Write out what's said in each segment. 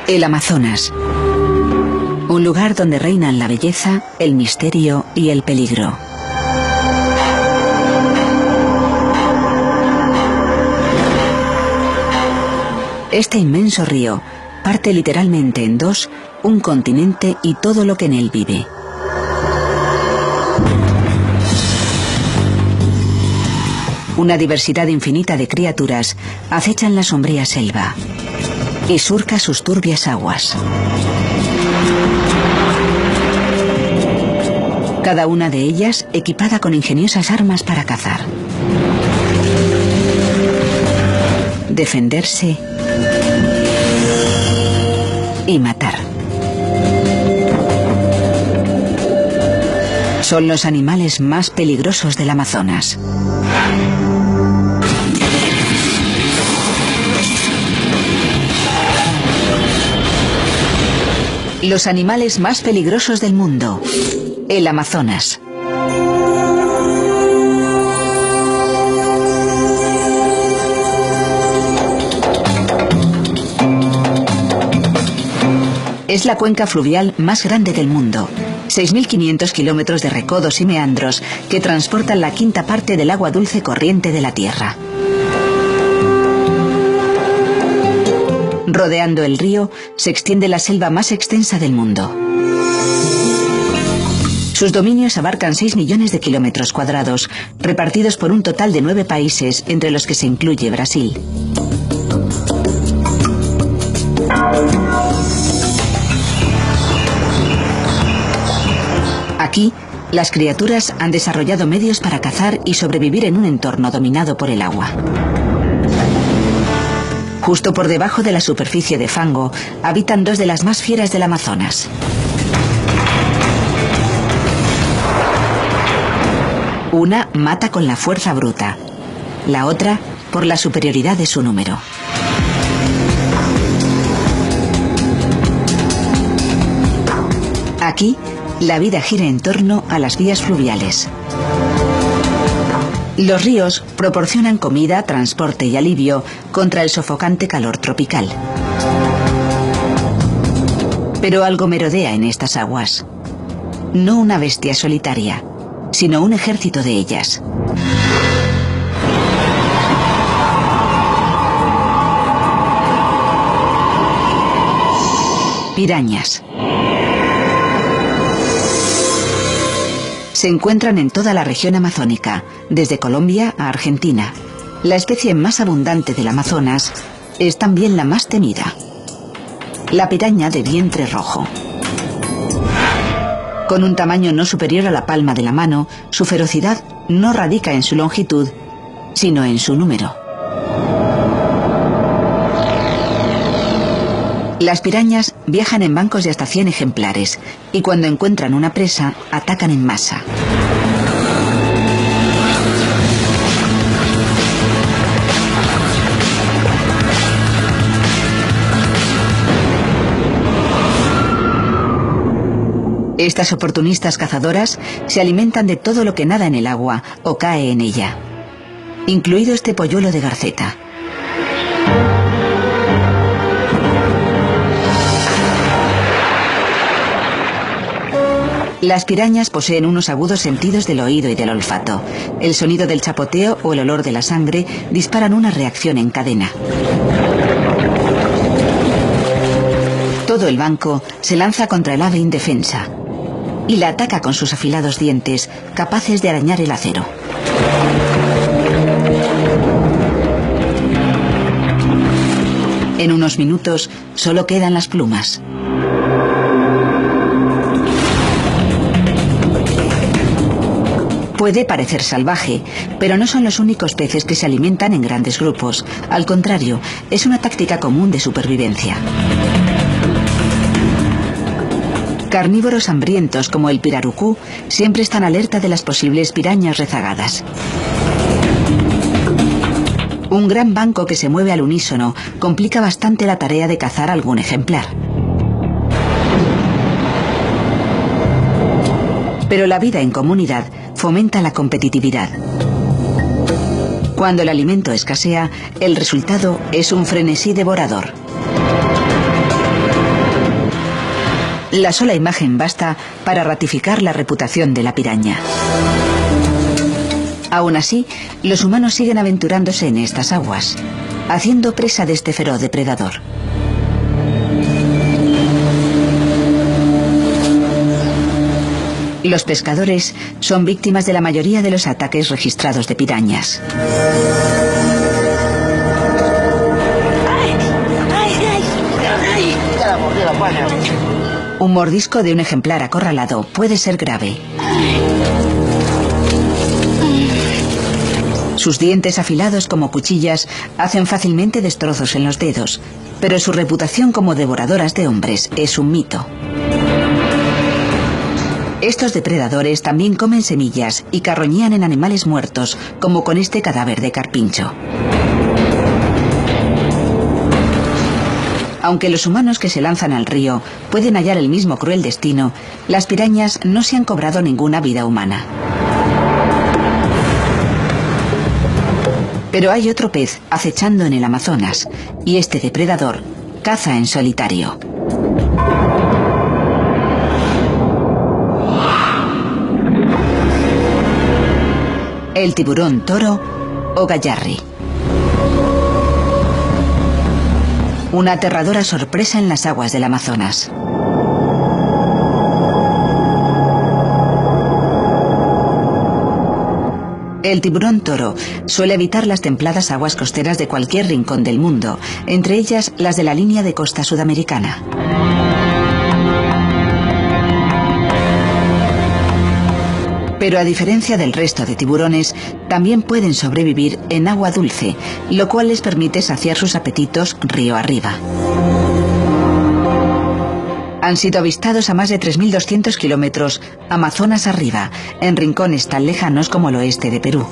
El Amazonas. Un lugar donde reinan la belleza, el misterio y el peligro. Este inmenso río parte literalmente en dos un continente y todo lo que en él vive. Una diversidad infinita de criaturas acechan la sombría selva y surca sus turbias aguas. Cada una de ellas equipada con ingeniosas armas para cazar, defenderse y matar. Son los animales más peligrosos del Amazonas. Los animales más peligrosos del mundo. El Amazonas. Es la cuenca fluvial más grande del mundo. 6.500 kilómetros de recodos y meandros que transportan la quinta parte del agua dulce corriente de la Tierra. Rodeando el río se extiende la selva más extensa del mundo. Sus dominios abarcan 6 millones de kilómetros cuadrados, repartidos por un total de 9 países, entre los que se incluye Brasil. Aquí, las criaturas han desarrollado medios para cazar y sobrevivir en un entorno dominado por el agua. Justo por debajo de la superficie de fango habitan dos de las más fieras del Amazonas. Una mata con la fuerza bruta, la otra por la superioridad de su número. Aquí, la vida gira en torno a las vías fluviales. Los ríos proporcionan comida, transporte y alivio contra el sofocante calor tropical. Pero algo merodea en estas aguas. No una bestia solitaria, sino un ejército de ellas. Pirañas. Se encuentran en toda la región amazónica, desde Colombia a Argentina. La especie más abundante del Amazonas es también la más temida. La piraña de vientre rojo. Con un tamaño no superior a la palma de la mano, su ferocidad no radica en su longitud, sino en su número. Las pirañas viajan en bancos de hasta 100 ejemplares y cuando encuentran una presa, atacan en masa. Estas oportunistas cazadoras se alimentan de todo lo que nada en el agua o cae en ella, incluido este polluelo de garceta. Las pirañas poseen unos agudos sentidos del oído y del olfato. El sonido del chapoteo o el olor de la sangre disparan una reacción en cadena. Todo el banco se lanza contra el ave indefensa y la ataca con sus afilados dientes, capaces de arañar el acero. En unos minutos solo quedan las plumas. Puede parecer salvaje, pero no son los únicos peces que se alimentan en grandes grupos. Al contrario, es una táctica común de supervivencia. Carnívoros hambrientos como el pirarucú siempre están alerta de las posibles pirañas rezagadas. Un gran banco que se mueve al unísono complica bastante la tarea de cazar algún ejemplar. Pero la vida en comunidad fomenta la competitividad. Cuando el alimento escasea, el resultado es un frenesí devorador. La sola imagen basta para ratificar la reputación de la piraña. Aún así, los humanos siguen aventurándose en estas aguas, haciendo presa de este feroz depredador. Los pescadores son víctimas de la mayoría de los ataques registrados de pirañas. Un mordisco de un ejemplar acorralado puede ser grave. Sus dientes afilados como cuchillas hacen fácilmente destrozos en los dedos, pero su reputación como devoradoras de hombres es un mito. Estos depredadores también comen semillas y carroñían en animales muertos, como con este cadáver de carpincho. Aunque los humanos que se lanzan al río pueden hallar el mismo cruel destino, las pirañas no se han cobrado ninguna vida humana. Pero hay otro pez acechando en el Amazonas, y este depredador caza en solitario. El tiburón toro o gallarri. Una aterradora sorpresa en las aguas del Amazonas. El tiburón toro suele habitar las templadas aguas costeras de cualquier rincón del mundo, entre ellas las de la línea de costa sudamericana. Pero a diferencia del resto de tiburones, también pueden sobrevivir en agua dulce, lo cual les permite saciar sus apetitos río arriba. Han sido avistados a más de 3.200 kilómetros Amazonas arriba, en rincones tan lejanos como el oeste de Perú.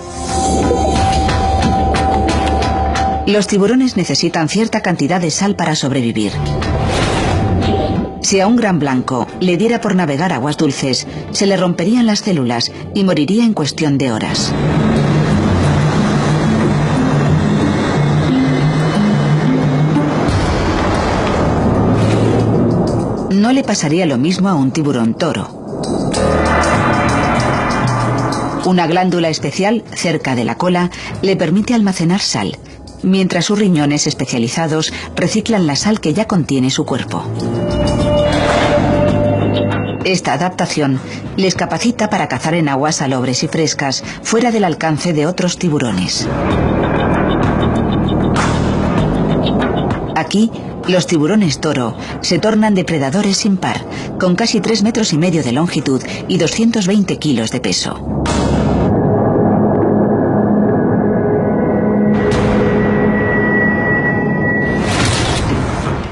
Los tiburones necesitan cierta cantidad de sal para sobrevivir. Si a un gran blanco le diera por navegar aguas dulces, se le romperían las células y moriría en cuestión de horas. No le pasaría lo mismo a un tiburón toro. Una glándula especial cerca de la cola le permite almacenar sal, mientras sus riñones especializados reciclan la sal que ya contiene su cuerpo. Esta adaptación les capacita para cazar en aguas salobres y frescas, fuera del alcance de otros tiburones. Aquí, los tiburones toro se tornan depredadores sin par, con casi 3,5 metros de longitud y 220 kilos de peso.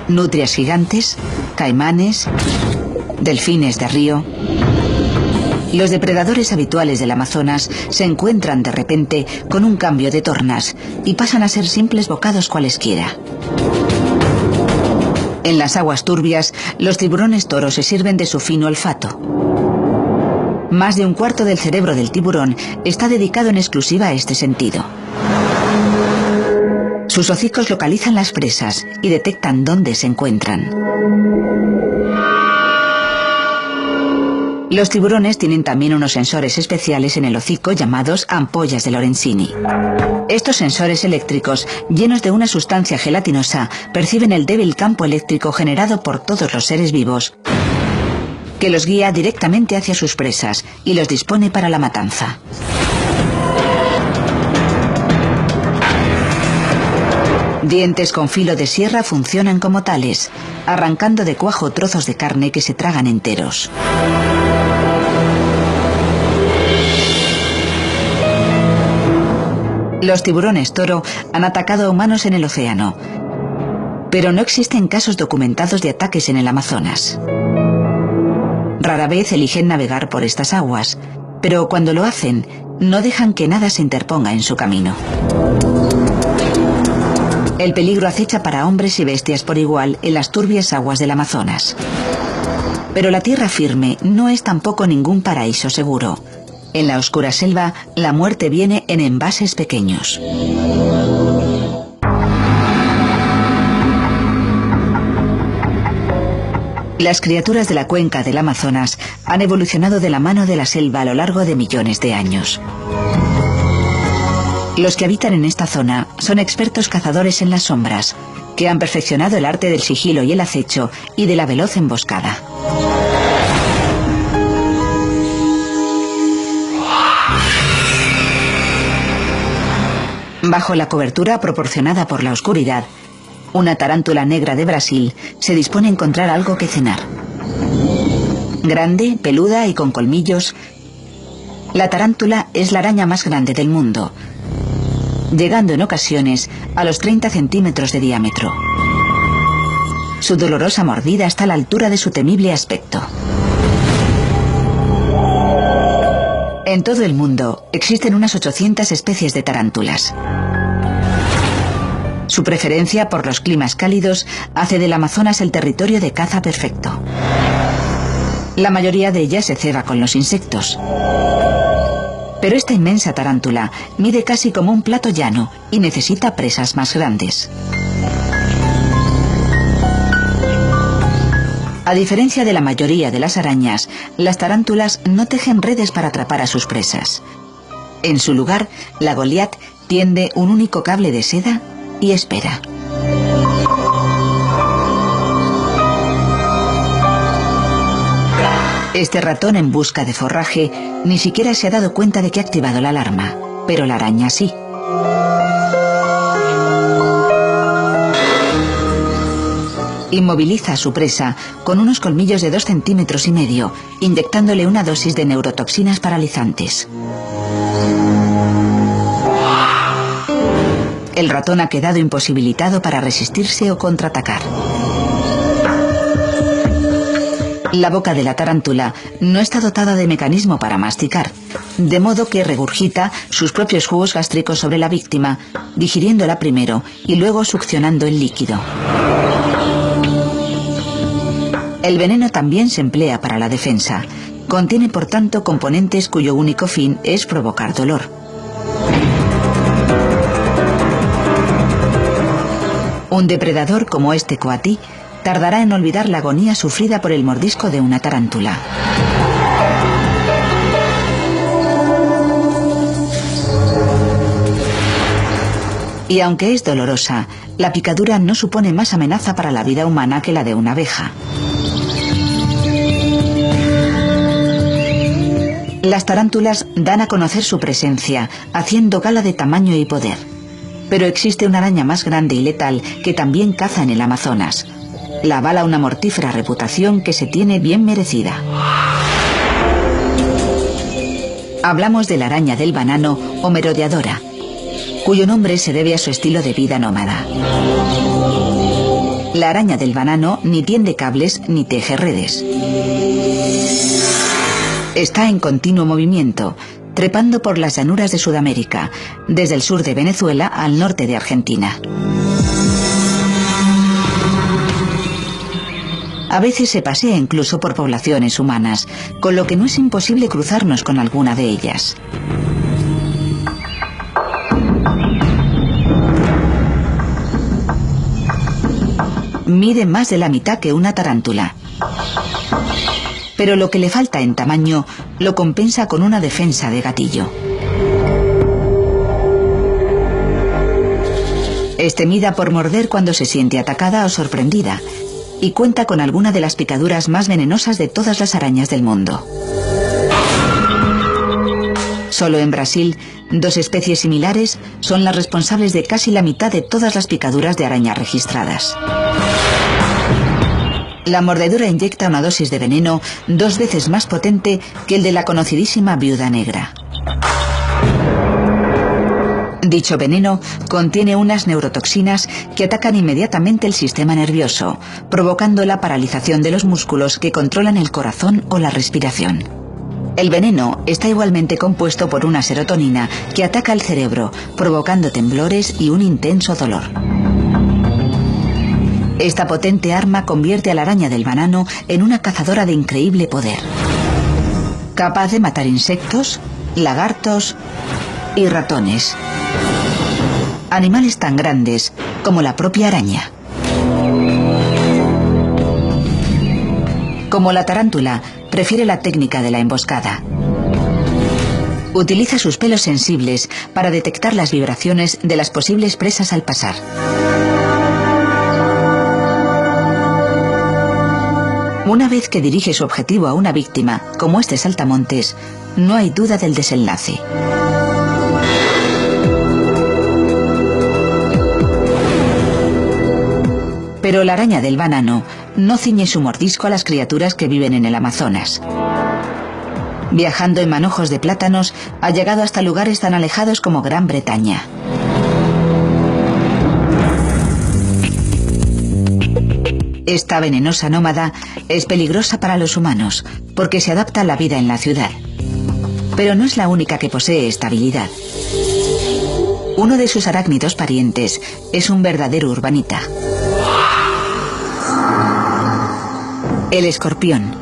Nutrias gigantes, caimanes, delfines de río. Los depredadores habituales del Amazonas se encuentran de repente con un cambio de tornas y pasan a ser simples bocados cualesquiera. En las aguas turbias, los tiburones toros se sirven de su fino olfato. Más de un cuarto del cerebro del tiburón está dedicado en exclusiva a este sentido. Sus hocicos localizan las presas y detectan dónde se encuentran. Los tiburones tienen también unos sensores especiales en el hocico llamados ampollas de Lorenzini. Estos sensores eléctricos, llenos de una sustancia gelatinosa, perciben el débil campo eléctrico generado por todos los seres vivos, que los guía directamente hacia sus presas y los dispone para la matanza. Dientes con filo de sierra funcionan como tales, arrancando de cuajo trozos de carne que se tragan enteros. Los tiburones toro han atacado a humanos en el océano, pero no existen casos documentados de ataques en el Amazonas. Rara vez eligen navegar por estas aguas, pero cuando lo hacen, no dejan que nada se interponga en su camino. El peligro acecha para hombres y bestias por igual en las turbias aguas del Amazonas. Pero la tierra firme no es tampoco ningún paraíso seguro. En la oscura selva, la muerte viene en envases pequeños. Las criaturas de la cuenca del Amazonas han evolucionado de la mano de la selva a lo largo de millones de años. Los que habitan en esta zona son expertos cazadores en las sombras, que han perfeccionado el arte del sigilo y el acecho y de la veloz emboscada. Bajo la cobertura proporcionada por la oscuridad, una tarántula negra de Brasil se dispone a encontrar algo que cenar. Grande, peluda y con colmillos, la tarántula es la araña más grande del mundo, llegando en ocasiones a los 30 centímetros de diámetro. Su dolorosa mordida está a la altura de su temible aspecto. En todo el mundo existen unas 800 especies de tarántulas. Su preferencia por los climas cálidos hace del Amazonas el territorio de caza perfecto. La mayoría de ellas se ceba con los insectos. Pero esta inmensa tarántula mide casi como un plato llano y necesita presas más grandes. A diferencia de la mayoría de las arañas, las tarántulas no tejen redes para atrapar a sus presas. En su lugar, la Goliat tiende un único cable de seda y espera. Este ratón en busca de forraje ni siquiera se ha dado cuenta de que ha activado la alarma, pero la araña sí. Inmoviliza a su presa con unos colmillos de 2,5 centímetros, inyectándole una dosis de neurotoxinas paralizantes. El ratón ha quedado imposibilitado para resistirse o contraatacar. La boca de la tarántula no está dotada de mecanismo para masticar, de modo que regurgita sus propios jugos gástricos sobre la víctima, digiriéndola primero y luego succionando el líquido. El veneno también se emplea para la defensa. Contiene, por tanto, componentes cuyo único fin es provocar dolor. Un depredador como este coatí tardará en olvidar la agonía sufrida por el mordisco de una tarántula. Y aunque es dolorosa, la picadura no supone más amenaza para la vida humana que la de una abeja. Las tarántulas dan a conocer su presencia, haciendo gala de tamaño y poder. Pero existe una araña más grande y letal que también caza en el Amazonas. La avala una mortífera reputación que se tiene bien merecida. Hablamos de la araña del banano o merodeadora, cuyo nombre se debe a su estilo de vida nómada. La araña del banano ni tiende cables ni teje redes. Está en continuo movimiento, trepando por las llanuras de Sudamérica, desde el sur de Venezuela al norte de Argentina. A veces se pasea incluso por poblaciones humanas, con lo que no es imposible cruzarnos con alguna de ellas. Mide más de la mitad que una tarántula. Pero lo que le falta en tamaño lo compensa con una defensa de gatillo. Es temida por morder cuando se siente atacada o sorprendida, y cuenta con alguna de las picaduras más venenosas de todas las arañas del mundo. Solo en Brasil, 2 especies similares son las responsables de casi la mitad de todas las picaduras de araña registradas. La mordedura inyecta una dosis de veneno 2 veces más potente que el de la conocidísima viuda negra. Dicho veneno contiene unas neurotoxinas que atacan inmediatamente el sistema nervioso, provocando la paralización de los músculos que controlan el corazón o la respiración. El veneno está igualmente compuesto por una serotonina que ataca el cerebro, provocando temblores y un intenso dolor. Esta potente arma convierte a la araña del banano en una cazadora de increíble poder, capaz de matar insectos, lagartos y ratones. Animales tan grandes como la propia araña. Como la tarántula, prefiere la técnica de la emboscada. Utiliza sus pelos sensibles para detectar las vibraciones de las posibles presas al pasar. Una vez que dirige su objetivo a una víctima, como este saltamontes, no hay duda del desenlace. Pero la araña del banano no ciñe su mordisco a las criaturas que viven en el Amazonas. Viajando en manojos de plátanos, ha llegado hasta lugares tan alejados como Gran Bretaña. Esta venenosa nómada es peligrosa para los humanos, porque se adapta a la vida en la ciudad. Pero no es la única que posee esta habilidad. Uno de sus arácnidos parientes es un verdadero urbanita. El escorpión.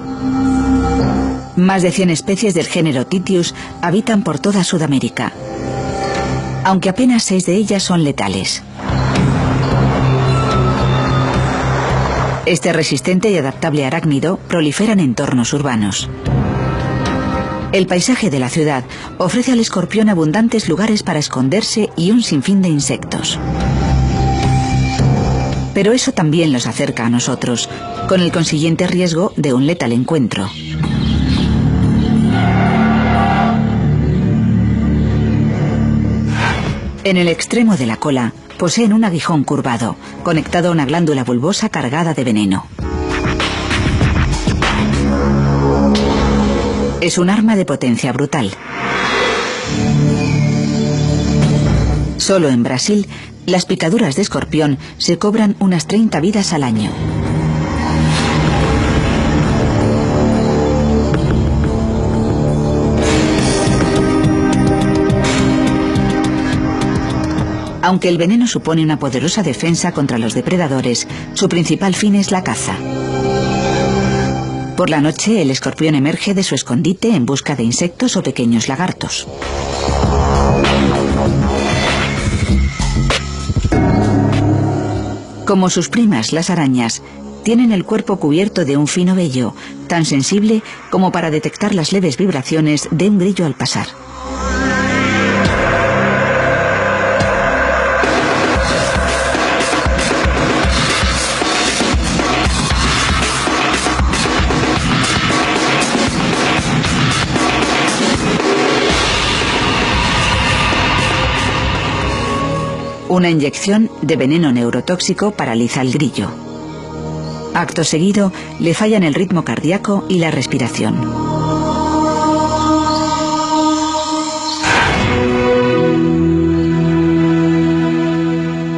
Más de 100 especies del género Titius habitan por toda Sudamérica, aunque apenas 6 de ellas son letales. Este resistente y adaptable arácnido prolifera en entornos urbanos. El paisaje de la ciudad ofrece al escorpión abundantes lugares para esconderse y un sinfín de insectos. Pero eso también los acerca a nosotros, con el consiguiente riesgo de un letal encuentro. En el extremo de la cola poseen un aguijón curvado, conectado a una glándula bulbosa cargada de veneno. Es un arma de potencia brutal. Solo en Brasil, las picaduras de escorpión se cobran unas 30 vidas al año. Aunque el veneno supone una poderosa defensa contra los depredadores, su principal fin es la caza. Por la noche, el escorpión emerge de su escondite en busca de insectos o pequeños lagartos. Como sus primas, las arañas, tienen el cuerpo cubierto de un fino vello, tan sensible como para detectar las leves vibraciones de un grillo al pasar. Una inyección de veneno neurotóxico paraliza al grillo. Acto seguido, le fallan el ritmo cardíaco y la respiración.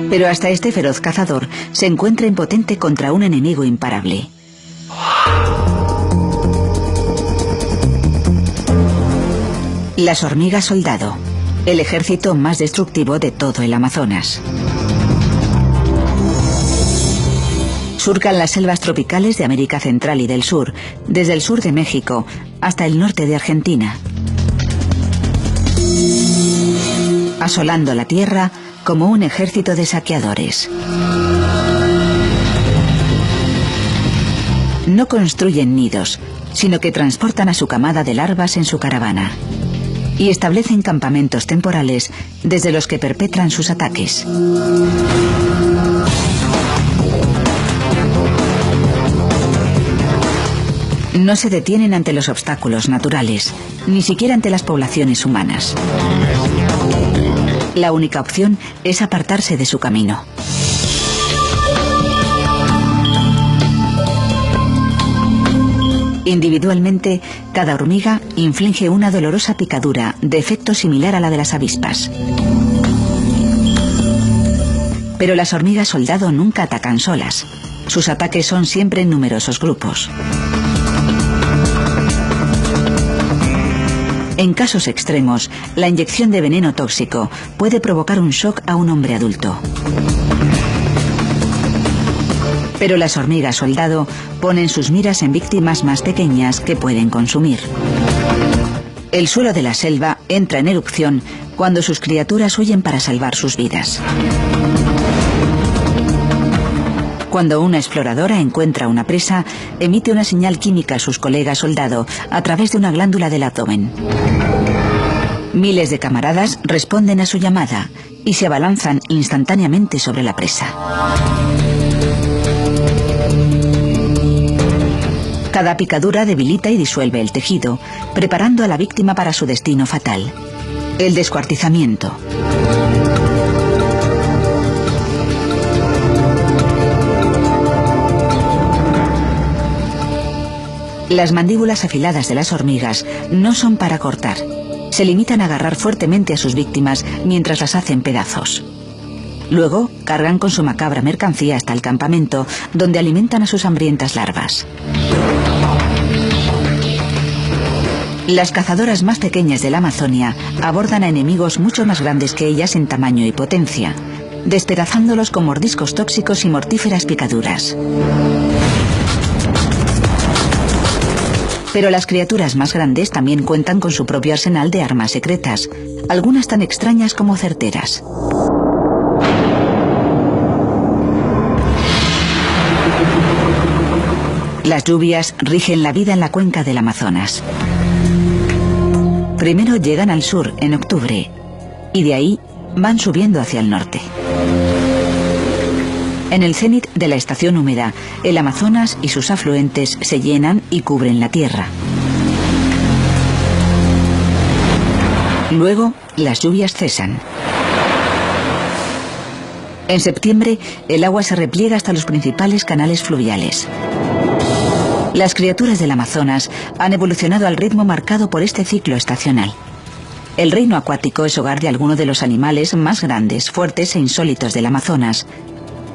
Pero hasta este feroz cazador se encuentra impotente contra un enemigo imparable. Las hormigas soldado, el ejército más destructivo de todo el Amazonas. Surcan las selvas tropicales de América Central y del Sur, desde el sur de México hasta el norte de Argentina, asolando la tierra como un ejército de saqueadores. No construyen nidos, sino que transportan a su camada de larvas en su caravana y establecen campamentos temporales desde los que perpetran sus ataques. No se detienen ante los obstáculos naturales, ni siquiera ante las poblaciones humanas. La única opción es apartarse de su camino. Individualmente, cada hormiga inflige una dolorosa picadura de efecto similar a la de las avispas. Pero las hormigas soldado nunca atacan solas. Sus ataques son siempre en numerosos grupos. En casos extremos, la inyección de veneno tóxico puede provocar un shock a un hombre adulto. Pero las hormigas soldado ponen sus miras en víctimas más pequeñas que pueden consumir. El suelo de la selva entra en erupción cuando sus criaturas huyen para salvar sus vidas. Cuando una exploradora encuentra una presa, emite una señal química a sus colegas soldado a través de una glándula del abdomen. Miles de camaradas responden a su llamada y se abalanzan instantáneamente sobre la presa. Cada picadura debilita y disuelve el tejido, preparando a la víctima para su destino fatal: el descuartizamiento. Las mandíbulas afiladas de las hormigas no son para cortar. Se limitan a agarrar fuertemente a sus víctimas mientras las hacen pedazos. Luego, cargan con su macabra mercancía hasta el campamento, donde alimentan a sus hambrientas larvas. Las cazadoras más pequeñas de la Amazonia abordan a enemigos mucho más grandes que ellas en tamaño y potencia, despedazándolos con mordiscos tóxicos y mortíferas picaduras. Pero las criaturas más grandes también cuentan con su propio arsenal de armas secretas, algunas tan extrañas como certeras. Las lluvias rigen la vida en la cuenca del Amazonas. Primero llegan al sur en octubre y de ahí van subiendo hacia el norte. En el cénit de la estación húmeda, el Amazonas y sus afluentes se llenan y cubren la tierra. Luego, las lluvias cesan. En septiembre, el agua se repliega hasta los principales canales fluviales. Las criaturas del Amazonas han evolucionado al ritmo marcado por este ciclo estacional. El reino acuático es hogar de algunos de los animales más grandes, fuertes e insólitos del Amazonas,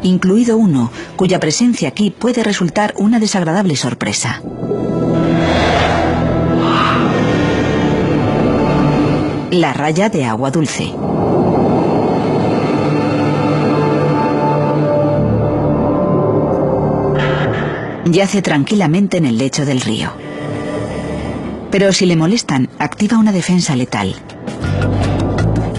incluido uno cuya presencia aquí puede resultar una desagradable sorpresa. La raya de agua dulce. Yace tranquilamente en el lecho del río. Pero si le molestan, activa una defensa letal.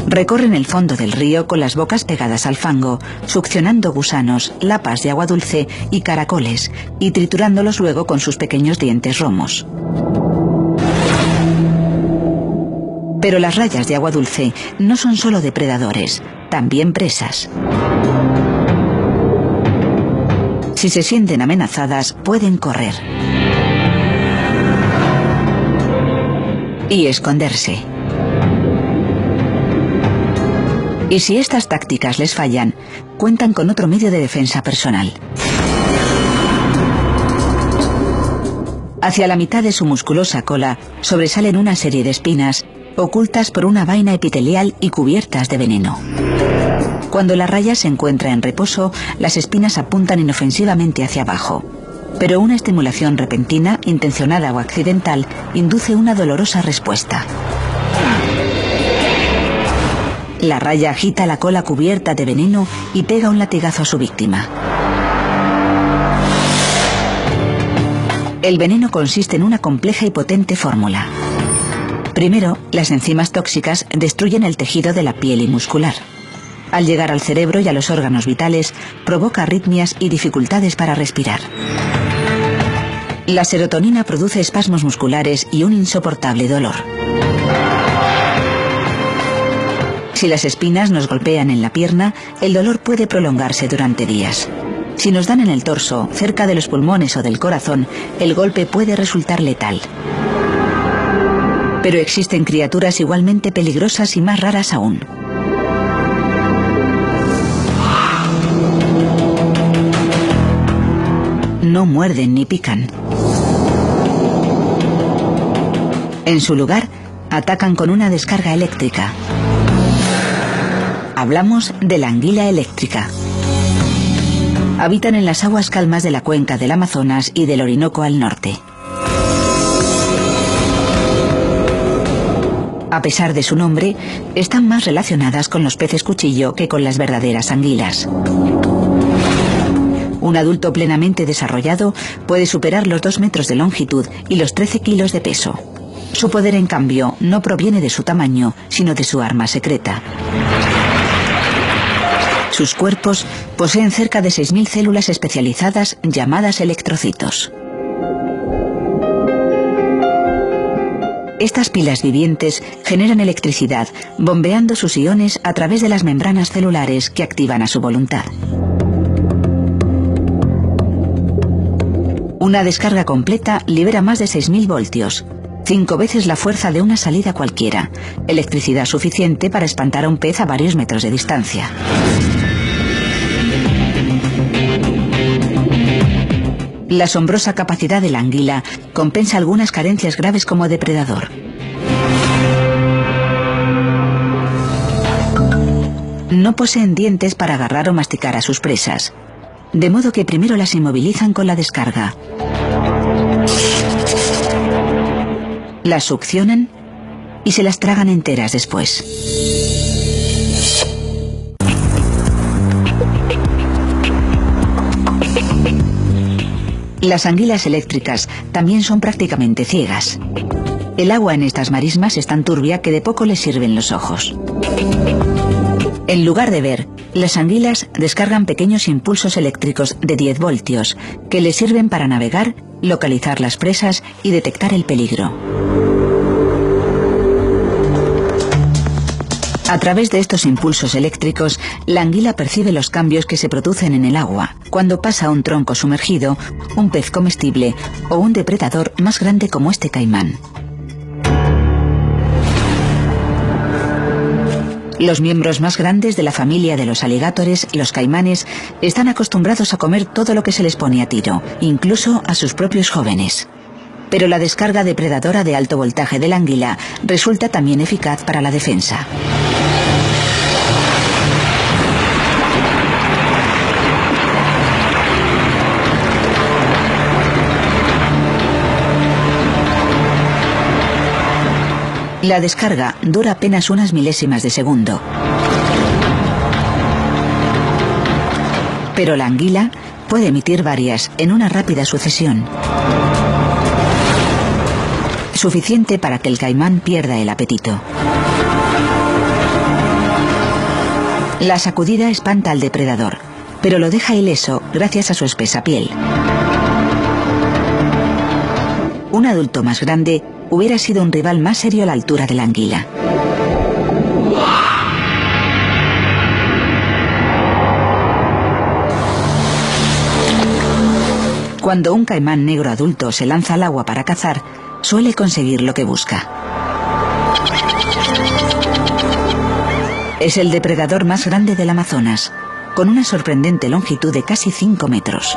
Recorren el fondo del río con las bocas pegadas al fango, succionando gusanos, lapas de agua dulce y caracoles, y triturándolos luego con sus pequeños dientes romos. Pero las rayas de agua dulce no son solo depredadores, también presas. Si se sienten amenazadas, pueden correr y esconderse. Y si estas tácticas les fallan, cuentan con otro medio de defensa personal. Hacia la mitad de su musculosa cola sobresalen una serie de espinas, ocultas por una vaina epitelial y cubiertas de veneno. Cuando la raya se encuentra en reposo, las espinas apuntan inofensivamente hacia abajo. Pero una estimulación repentina, intencionada o accidental, induce una dolorosa respuesta. La raya agita la cola cubierta de veneno y pega un latigazo a su víctima. El veneno consiste en una compleja y potente fórmula. Primero, las enzimas tóxicas destruyen el tejido de la piel y muscular. Al llegar al cerebro y a los órganos vitales, provoca arritmias y dificultades para respirar. La serotonina produce espasmos musculares y un insoportable dolor. Si las espinas nos golpean en la pierna, el dolor puede prolongarse durante días. Si nos dan en el torso, cerca de los pulmones o del corazón, el golpe puede resultar letal. Pero existen criaturas igualmente peligrosas y más raras aún. No muerden ni pican. En su lugar, atacan con una descarga eléctrica. Hablamos de la anguila eléctrica. Habitan en las aguas calmas de la cuenca del Amazonas y del Orinoco al norte. A pesar de su nombre, están más relacionadas con los peces cuchillo que con las verdaderas anguilas. Un adulto plenamente desarrollado puede superar los 2 metros de longitud y los 13 kilos de peso. Su poder, en cambio, no proviene de su tamaño, sino de su arma secreta. Sus cuerpos poseen cerca de 6.000 células especializadas llamadas electrocitos. Estas pilas vivientes generan electricidad, bombeando sus iones a través de las membranas celulares que activan a su voluntad. Una descarga completa libera más de 6.000 voltios, 5 veces la fuerza de una salida cualquiera, electricidad suficiente para espantar a un pez a varios metros de distancia. La asombrosa capacidad de la anguila compensa algunas carencias graves como depredador. No poseen dientes para agarrar o masticar a sus presas, de modo que primero las inmovilizan con la descarga. Las succionan y se las tragan enteras después. Las anguilas eléctricas también son prácticamente ciegas. El agua en estas marismas es tan turbia que de poco les sirven los ojos. En lugar de ver, las anguilas descargan pequeños impulsos eléctricos de 10 voltios que les sirven para navegar, localizar las presas y detectar el peligro. A través de estos impulsos eléctricos, la anguila percibe los cambios que se producen en el agua cuando pasa un tronco sumergido, un pez comestible o un depredador más grande como este caimán. Los miembros más grandes de la familia de los aligátores, los caimanes, están acostumbrados a comer todo lo que se les pone a tiro, incluso a sus propios jóvenes. Pero la descarga depredadora de alto voltaje del anguila resulta también eficaz para la defensa. La descarga dura apenas unas milésimas de segundo. Pero la anguila puede emitir varias en una rápida sucesión. Suficiente para que el caimán pierda el apetito. La sacudida espanta al depredador, pero lo deja ileso gracias a su espesa piel. Un adulto más grande hubiera sido un rival más serio a la altura de la anguila. Cuando un caimán negro adulto se lanza al agua para cazar, suele conseguir lo que busca. Es el depredador más grande del Amazonas, con una sorprendente longitud de casi 5 metros.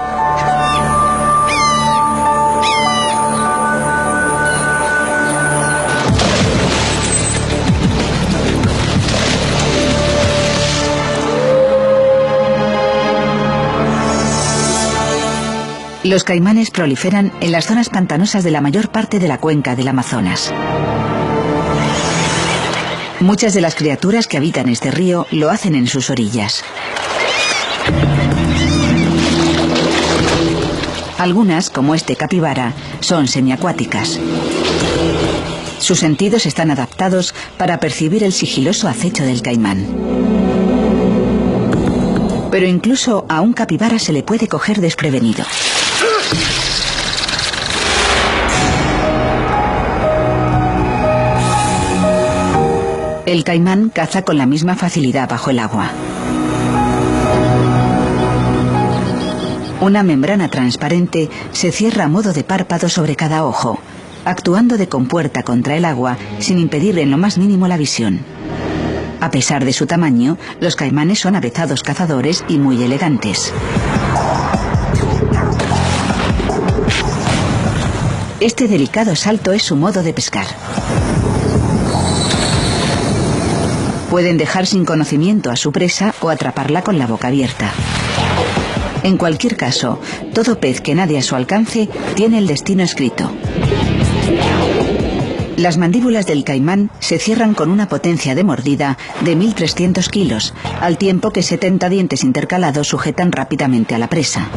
Los caimanes proliferan en las zonas pantanosas de la mayor parte de la cuenca del Amazonas. Muchas de las criaturas que habitan este río lo hacen en sus orillas. Algunas, como este capibara, son semiacuáticas. Sus sentidos están adaptados para percibir el sigiloso acecho del caimán. Pero incluso a un capibara se le puede coger desprevenido. El caimán caza con la misma facilidad bajo el agua. Una membrana transparente se cierra a modo de párpado sobre cada ojo, actuando de compuerta contra el agua sin impedir en lo más mínimo la visión. A pesar de su tamaño, los caimanes son avezados cazadores y muy elegantes. Este delicado salto es su modo de pescar. Pueden dejar sin conocimiento a su presa o atraparla con la boca abierta. En cualquier caso, todo pez que nadie a su alcance tiene el destino escrito. Las mandíbulas del caimán se cierran con una potencia de mordida de 1.300 kilos, al tiempo que 70 dientes intercalados sujetan rápidamente a la presa.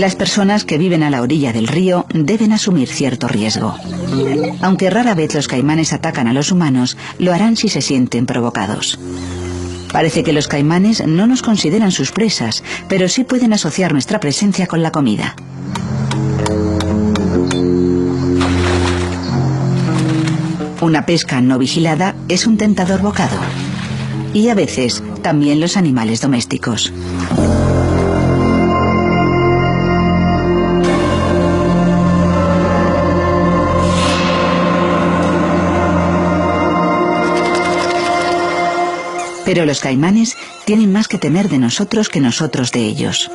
Las personas que viven a la orilla del río deben asumir cierto riesgo. Aunque rara vez los caimanes atacan a los humanos, lo harán si se sienten provocados. Parece que los caimanes no nos consideran sus presas, pero sí pueden asociar nuestra presencia con la comida. Una pesca no vigilada es un tentador bocado. Y a veces también los animales domésticos. Pero los caimanes tienen más que temer de nosotros que nosotros de ellos.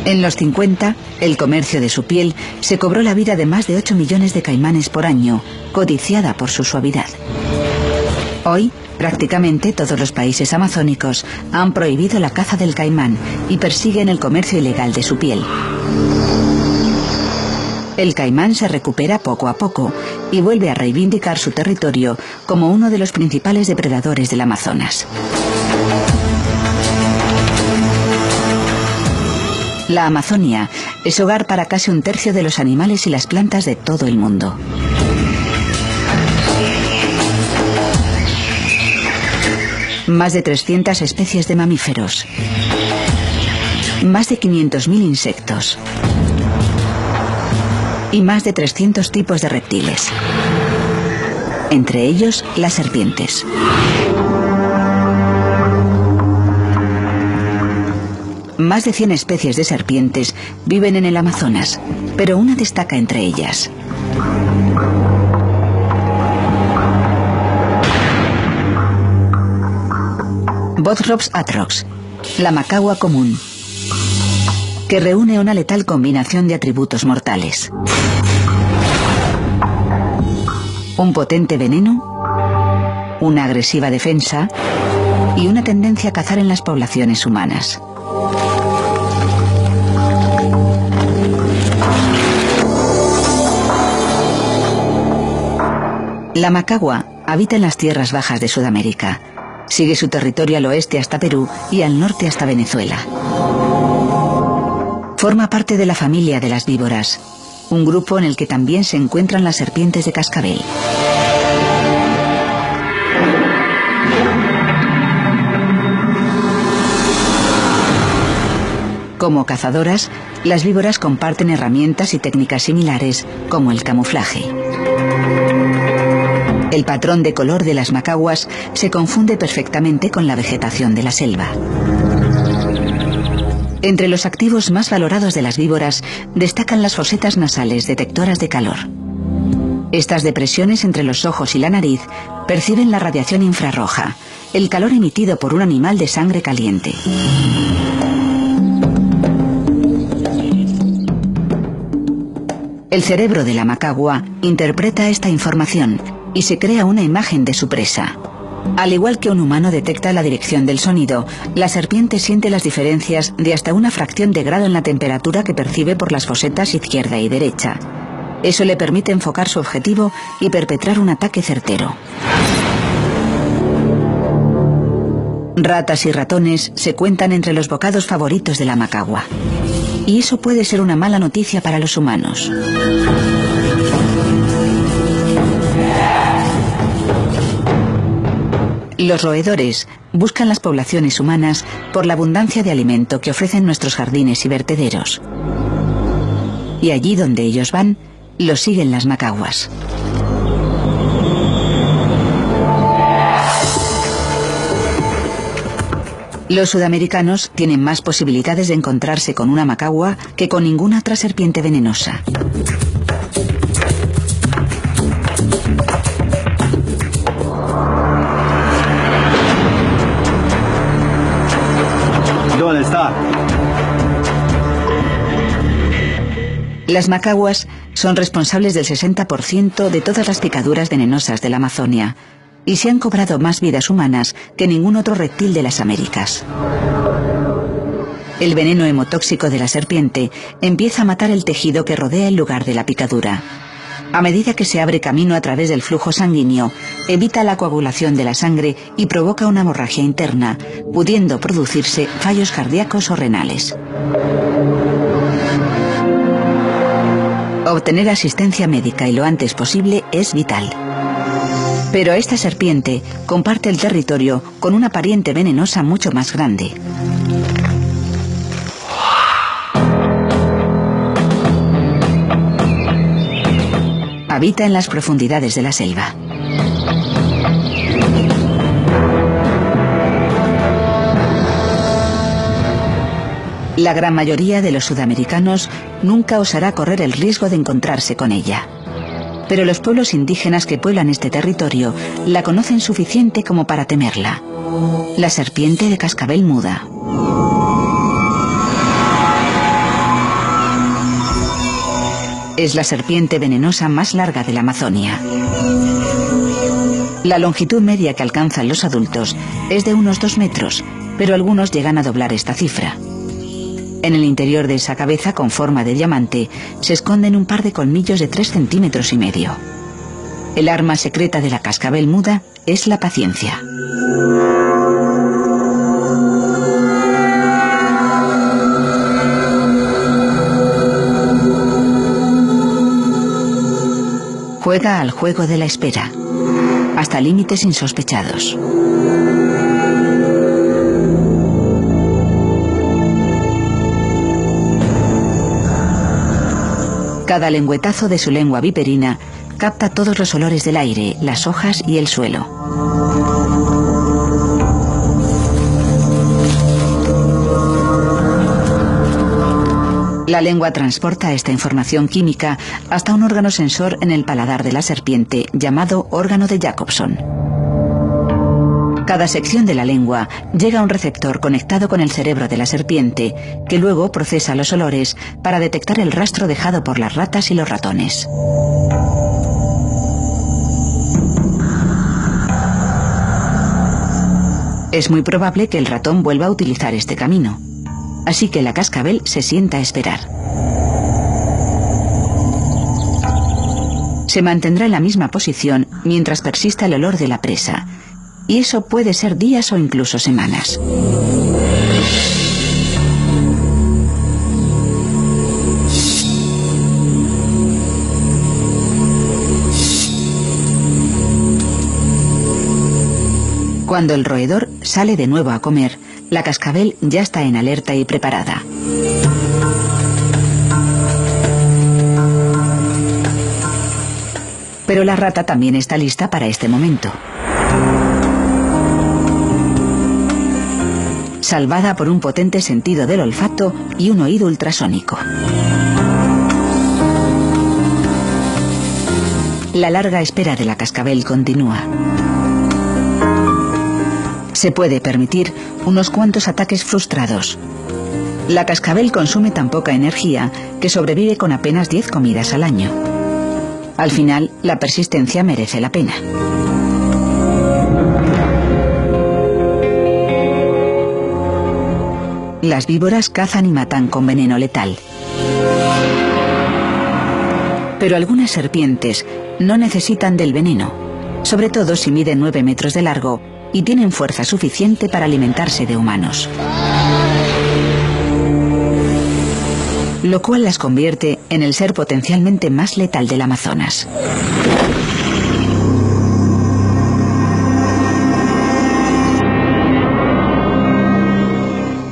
En los 50, el comercio de su piel se cobró la vida de más de 8 millones de caimanes por año, codiciada por su suavidad. Hoy, prácticamente todos los países amazónicos han prohibido la caza del caimán y persiguen el comercio ilegal de su piel. El caimán se recupera poco a poco y vuelve a reivindicar su territorio como uno de los principales depredadores del Amazonas. La Amazonia es hogar para casi un tercio de los animales y las plantas de todo el mundo. Más de 300 especies de mamíferos. Más de 500.000 insectos. Y más de 300 tipos de reptiles. Entre ellos, las serpientes. Más de 100 especies de serpientes viven en el Amazonas, pero una destaca entre ellas. Bothrops atrox, la macagua común, que reúne una letal combinación de atributos mortales. Un potente veneno, una agresiva defensa y una tendencia a cazar en las poblaciones humanas. La macagua habita en las tierras bajas de Sudamérica. Sigue su territorio al oeste hasta Perú y al norte hasta Venezuela. Forma parte de la familia de las víboras, un grupo en el que también se encuentran las serpientes de cascabel. Como cazadoras, las víboras comparten herramientas y técnicas similares, como el camuflaje. El patrón de color de las macaguas se confunde perfectamente con la vegetación de la selva. Entre los activos más valorados de las víboras destacan las fosetas nasales detectoras de calor. Estas depresiones entre los ojos y la nariz perciben la radiación infrarroja, el calor emitido por un animal de sangre caliente. El cerebro de la macagua interpreta esta información y se crea una imagen de su presa. Al igual que un humano detecta la dirección del sonido, la serpiente siente las diferencias de hasta una fracción de grado en la temperatura que percibe por las fosetas izquierda y derecha. Eso le permite enfocar su objetivo y perpetrar un ataque certero. Ratas y ratones se cuentan entre los bocados favoritos de la macagua. Y eso puede ser una mala noticia para los humanos. Los roedores buscan las poblaciones humanas por la abundancia de alimento que ofrecen nuestros jardines y vertederos. Y allí donde ellos van, los siguen las macaguas. Los sudamericanos tienen más posibilidades de encontrarse con una macagua que con ninguna otra serpiente venenosa. ¿Dónde está? Las macaguas son responsables del 60% de todas las picaduras venenosas de la Amazonia y se han cobrado más vidas humanas que ningún otro reptil de las Américas. El veneno hemotóxico de la serpiente empieza a matar el tejido que rodea el lugar de la picadura. A medida que se abre camino a través del flujo sanguíneo, evita la coagulación de la sangre y provoca una hemorragia interna, pudiendo producirse fallos cardíacos o renales. Obtener asistencia médica y lo antes posible es vital. Pero esta serpiente comparte el territorio con una pariente venenosa mucho más grande. Habita en las profundidades de la selva. La gran mayoría de los sudamericanos nunca osará correr el riesgo de encontrarse con ella. Pero los pueblos indígenas que pueblan este territorio la conocen suficiente como para temerla. La serpiente de cascabel muda. Es la serpiente venenosa más larga de la Amazonia. La longitud media que alcanzan los adultos es de unos 2 metros, pero algunos llegan a doblar esta cifra. En el interior de esa cabeza con forma de diamante se esconden un par de colmillos de 3,5 centímetros. El arma secreta de la cascabel muda es la paciencia. Juega al juego de la espera, hasta límites insospechados. Cada lengüetazo de su lengua viperina capta todos los olores del aire, las hojas y el suelo. La lengua transporta esta información química hasta un órgano sensor en el paladar de la serpiente, llamado órgano de Jacobson. Cada sección de la lengua llega a un receptor conectado con el cerebro de la serpiente, que luego procesa los olores para detectar el rastro dejado por las ratas y los ratones. Es muy probable que el ratón vuelva a utilizar este camino. Así que la cascabel se sienta a esperar. Se mantendrá en la misma posición mientras persista el olor de la presa, y eso puede ser días o incluso semanas. Cuando el roedor sale de nuevo a comer, la cascabel ya está en alerta y preparada. Pero la rata también está lista para este momento. Salvada por un potente sentido del olfato y un oído ultrasónico. La larga espera de la cascabel continúa. Se puede permitir unos cuantos ataques frustrados. La cascabel consume tan poca energía que sobrevive con apenas 10 comidas al año. Al final, la persistencia merece la pena. Las víboras cazan y matan con veneno letal. Pero algunas serpientes no necesitan del veneno, sobre todo si miden 9 metros de largo y tienen fuerza suficiente para alimentarse de humanos. Lo cual las convierte en el ser potencialmente más letal del Amazonas.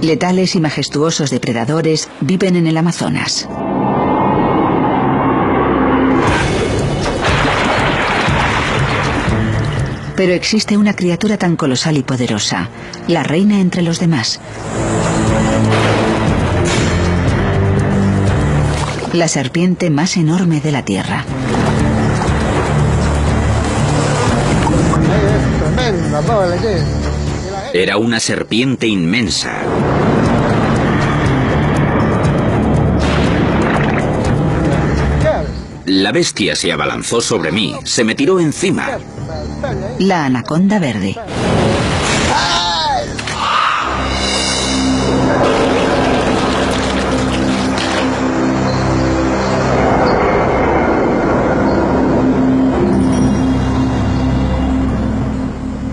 Letales y majestuosos depredadores viven en el Amazonas. Pero existe una criatura tan colosal y poderosa, la reina entre los demás. La serpiente más enorme de la Tierra. Era una serpiente inmensa. La bestia se abalanzó sobre mí, se me tiró encima. La anaconda verde.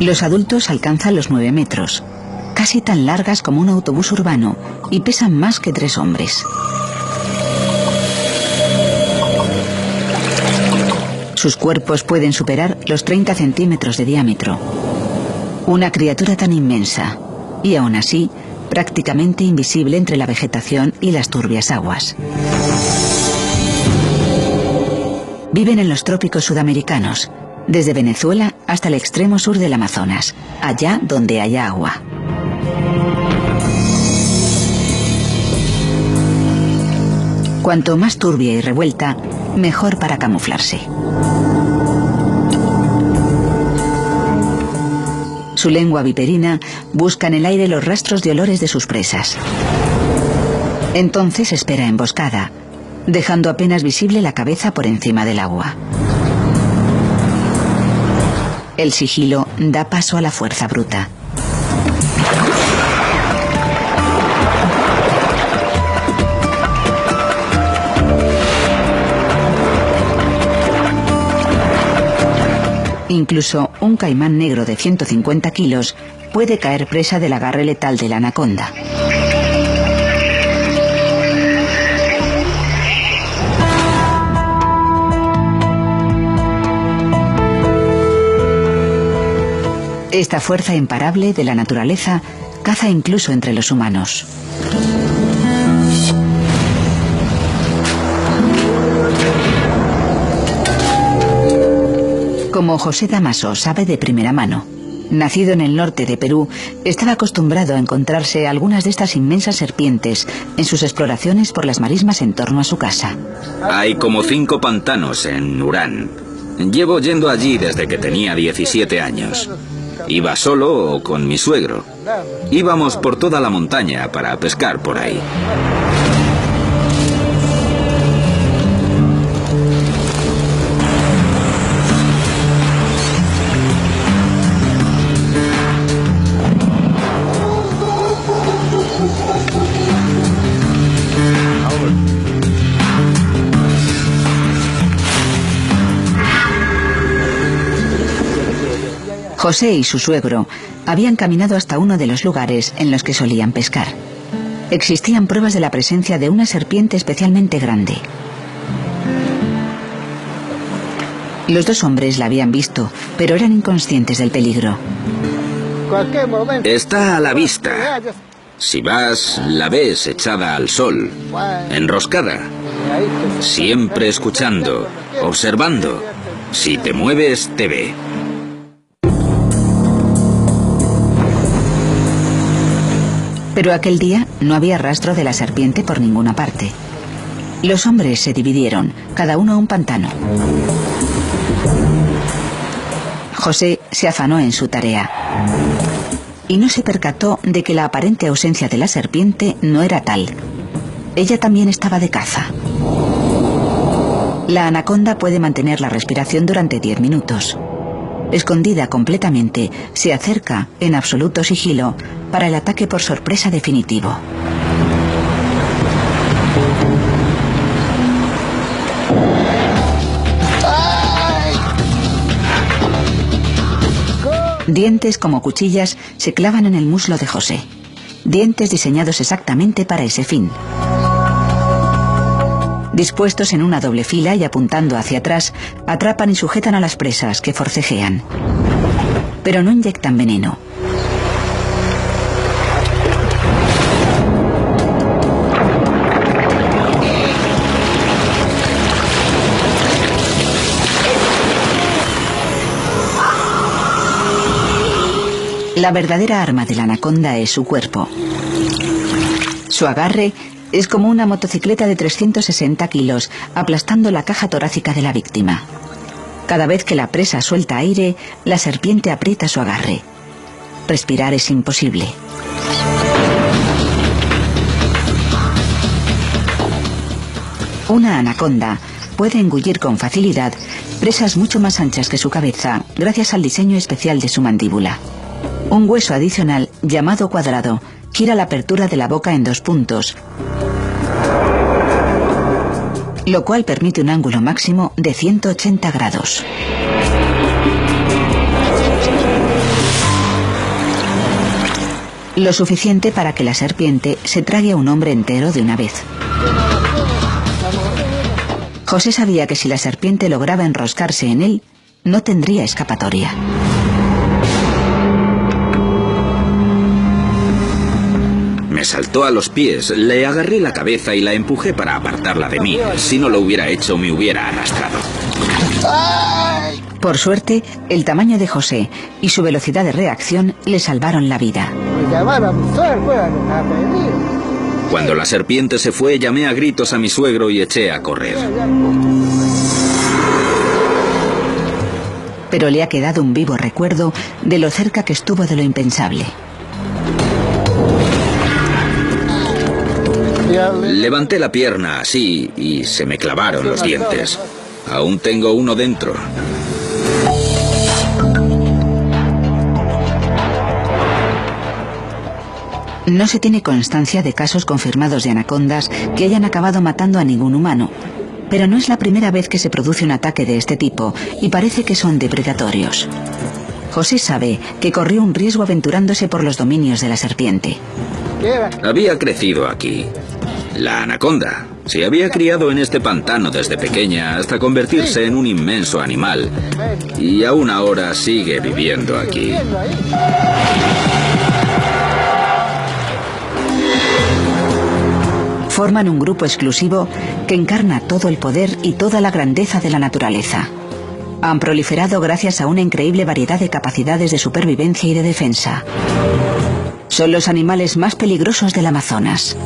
Los adultos alcanzan los 9 metros, casi tan largas como un autobús urbano, y pesan más que 3 hombres. Sus cuerpos pueden superar los 30 centímetros de diámetro. Una criatura tan inmensa, y aún así, prácticamente invisible entre la vegetación y las turbias aguas. Viven en los trópicos sudamericanos, desde Venezuela hasta el extremo sur del Amazonas, allá donde haya agua. Cuanto más turbia y revuelta, mejor para camuflarse. Su lengua viperina busca en el aire los rastros de olores de sus presas. Entonces espera emboscada, dejando apenas visible la cabeza por encima del agua. El sigilo da paso a la fuerza bruta. Incluso un caimán negro de 150 kilos puede caer presa del agarre letal de la anaconda. Esta fuerza imparable de la naturaleza caza incluso entre los humanos. Como José Damaso sabe de primera mano, nacido en el norte de Perú, estaba acostumbrado a encontrarse algunas de estas inmensas serpientes en sus exploraciones por las marismas en torno a su casa. Hay como 5 pantanos en Urán. Llevo yendo allí desde que tenía 17 años. Iba solo o con mi suegro. Íbamos por toda la montaña para pescar por ahí. José y su suegro habían caminado hasta uno de los lugares en los que solían pescar. Existían pruebas de la presencia de una serpiente especialmente grande. Los 2 hombres la habían visto, pero eran inconscientes del peligro. Está a la vista. Si vas, la ves echada al sol, enroscada, siempre escuchando, observando. Si te mueves, te ve. Pero aquel día no había rastro de la serpiente por ninguna parte. Los hombres se dividieron, cada uno a un pantano. José se afanó en su tarea y no se percató de que la aparente ausencia de la serpiente no era tal. Ella también estaba de caza. La anaconda puede mantener la respiración durante 10 minutos. Escondida completamente, se acerca en absoluto sigilo para el ataque por sorpresa definitivo. Dientes como cuchillas se clavan en el muslo de José. Dientes diseñados exactamente para ese fin. Dispuestos en una doble fila y apuntando hacia atrás, atrapan y sujetan a las presas que forcejean. Pero no inyectan veneno. La verdadera arma de la anaconda es su cuerpo. Su agarre es como una motocicleta de 360 kilos, aplastando la caja torácica de la víctima. Cada vez que la presa suelta aire, la serpiente aprieta su agarre. Respirar es imposible. Una anaconda puede engullir con facilidad presas mucho más anchas que su cabeza, gracias al diseño especial de su mandíbula. Un hueso adicional, llamado cuadrado, gira la apertura de la boca en 2 puntos, lo cual permite un ángulo máximo de 180 grados. lo suficiente para que la serpiente se trague a un hombre entero de una vez. José sabía que si la serpiente lograba enroscarse en él, no tendría escapatoria. Me saltó a los pies, le agarré la cabeza y la empujé para apartarla de mí. Si no lo hubiera hecho, me hubiera arrastrado. Por suerte, el tamaño de José y su velocidad de reacción le salvaron la vida. Cuando la serpiente se fue, llamé a gritos a mi suegro y eché a correr. Pero le ha quedado un vivo recuerdo de lo cerca que estuvo de lo impensable. Levanté la pierna así y se me clavaron los dientes. Aún tengo uno dentro. No se tiene constancia de casos confirmados de anacondas que hayan acabado matando a ningún humano, pero no es la primera vez que se produce un ataque de este tipo y parece que son depredatorios. José sabe que corrió un riesgo aventurándose por los dominios de la serpiente. Había crecido aquí. La anaconda se había criado en este pantano desde pequeña hasta convertirse en un inmenso animal y aún ahora sigue viviendo aquí. Forman un grupo exclusivo que encarna todo el poder y toda la grandeza de la naturaleza. Han proliferado gracias a una increíble variedad de capacidades de supervivencia y de defensa. Son los animales más peligrosos del Amazonas.